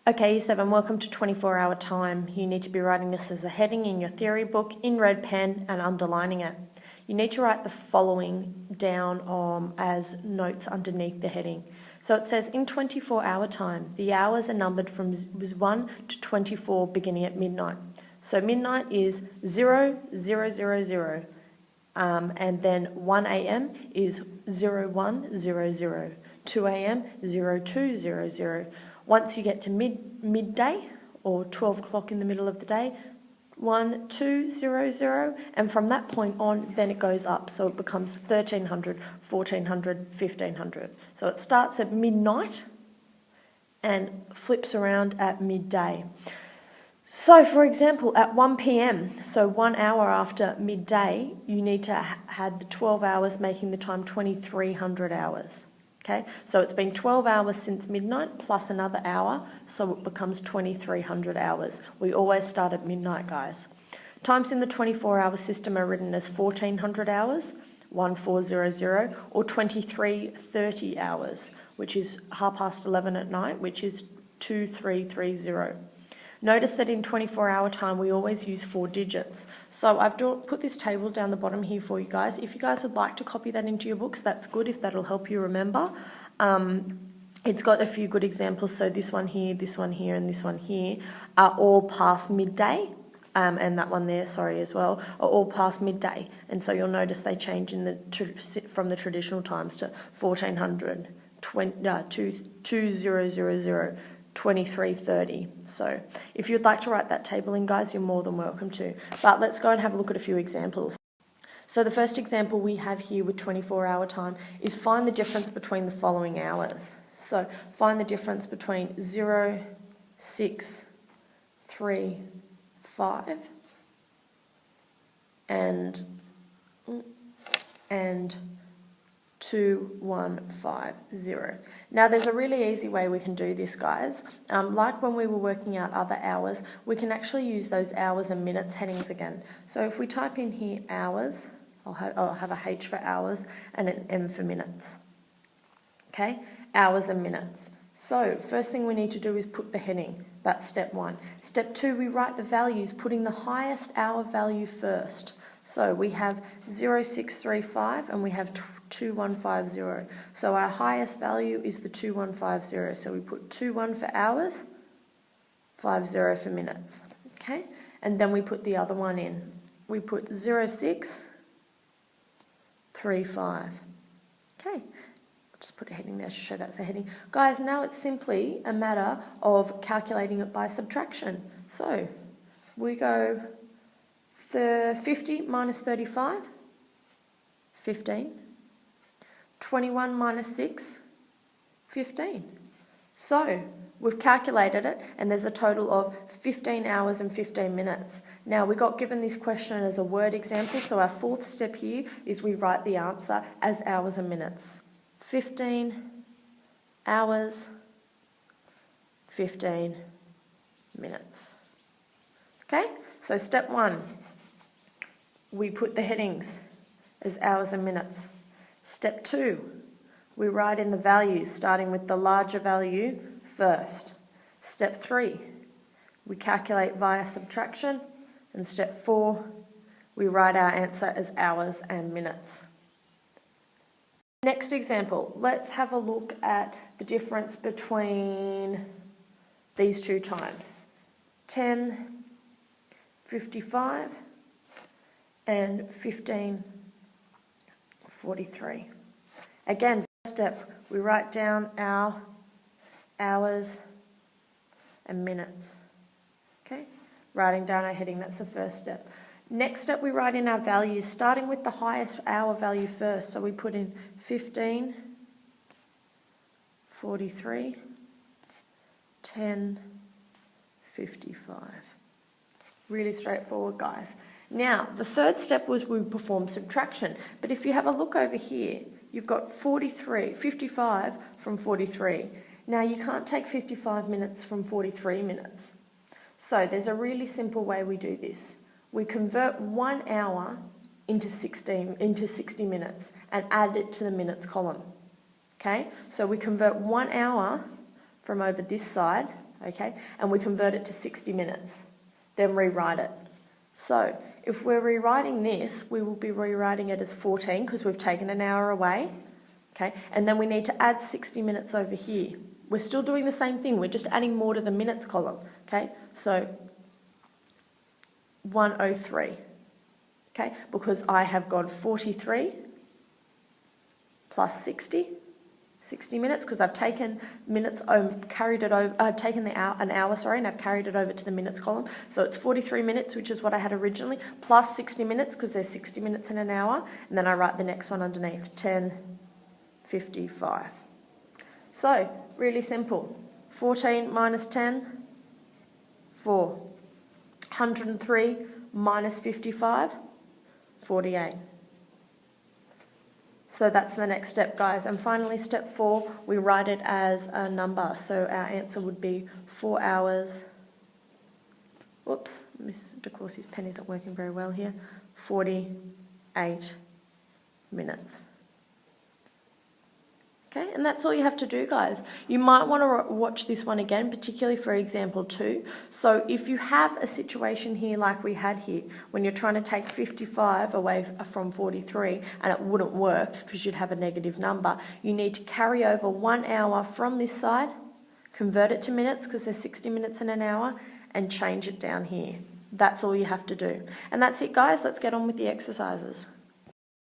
Okay, Year 7, welcome to 24-hour time. You need to be writing this as a heading in your theory book in red pen and underlining it. You need to write the following down as notes underneath the heading. So it says, in 24-hour time, the hours are numbered from 1 to 24 beginning at midnight. So midnight is 0000, and then 1 a.m. is 0100, 2 a.m. 0200. Once you get to midday or 12 o'clock in the middle of the day, 1200, and from that point on, then it goes up. So it becomes 1300, 1400, 1500. So it starts at midnight and flips around at midday. So, for example, at 1 p.m., so 1 hour after midday, you need to add the 12 hours, making the time 2300 hours. Okay, so it's been 12 hours since midnight plus another hour, so it becomes 2300 hours. We always start at midnight, guys. Times in the 24-hour system are written as 1400 hours, 1400, or 2330 hours, which is 11:30 at night, which is 2330. Notice that in 24-hour time, we always use 4 digits. So I've put this table down the bottom here for you guys. If you guys would like to copy that into your books, that's good, if that'll help you remember. It's got a few good examples. So this one here, and this one here are all past midday. And that one there, as well, are all past midday. And so you'll notice they change from the traditional times to 1400, 2000, 2330. So if you'd like to write that table in, guys, you're more than welcome to. But let's go and have a look at a few examples. So the first example we have here with 24-hour time is find the difference between the following hours. So find the difference between 0, 6, 3, 5 and 2150. Now there's a really easy way we can do this, guys. Like when we were working out other hours, we can actually use those hours and minutes headings again. So if we type in here hours, I'll have a H for hours and an M for minutes. Okay, hours and minutes. So first thing we need to do is put the heading. That's step 1. Step 2, we write the values, putting the highest hour value first. So we have 0635 and we have 2150. So our highest value is the 2150. So we put 21 for hours, 50 for minutes. Okay? And then we put the other one in. We put 0635. Okay. Just put a heading there to show that's a heading. Guys, now it's simply a matter of calculating it by subtraction. So we go 50 minus 35, 15. 21 minus 6, 15. So we've calculated it, and there's a total of 15 hours and 15 minutes. Now, we got given this question as a word example, so our 4th step here is we write the answer as hours and minutes. 15 hours, 15 minutes. Okay, so step 1, we put the headings as hours and minutes. Step 2, we write in the values, starting with the larger value first. Step 3, we calculate via subtraction. And step 4, we write our answer as hours and minutes. Next example, let's have a look at the difference between these two times. 10:55 and 15:43. Again, first step, we write down our hours and minutes. Okay, writing down our heading, that's the first step. Next step, we write in our values, starting with the highest hour value first. So we put in 15:43, 10:55. Really straightforward, guys. Now, the third step was we performed subtraction. But if you have a look over here, you've got 55 from 43. Now, you can't take 55 minutes from 43 minutes. So there's a really simple way we do this. We convert 1 hour into 60 minutes and add it to the minutes column. Okay? So we convert 1 hour from over this side okay? And we convert it to 60 minutes, then rewrite it. So if we're rewriting this, we will be rewriting it as 14 because we've taken an hour away, okay? And then we need to add 60 minutes over here. We're still doing the same thing, we're just adding more to the minutes column, okay? So 103, okay? Because I have gone 43 plus 60 minutes, because I've taken minutes, carried it over, I've taken an hour, and I've carried it over to the minutes column. So it's 43 minutes, which is what I had originally, plus 60 minutes, because there's 60 minutes in an hour, and then I write the next one underneath, 10:55. So, really simple. 14 minus 10, 4. 103 minus 55, 48. So that's the next step, guys. And finally, step 4, we write it as a number. So our answer would be 4 hours. Whoops, Miss DeCourcy's pen isn't working very well here. 48 minutes. Okay, and that's all you have to do, guys. You might want to watch this one again, particularly for example 2. So if you have a situation here like we had here, when you're trying to take 55 away from 43 and it wouldn't work because you'd have a negative number, you need to carry over 1 hour from this side, convert it to minutes because there's 60 minutes in an hour, and change it down here. That's all you have to do. And that's it, guys. Let's get on with the exercises.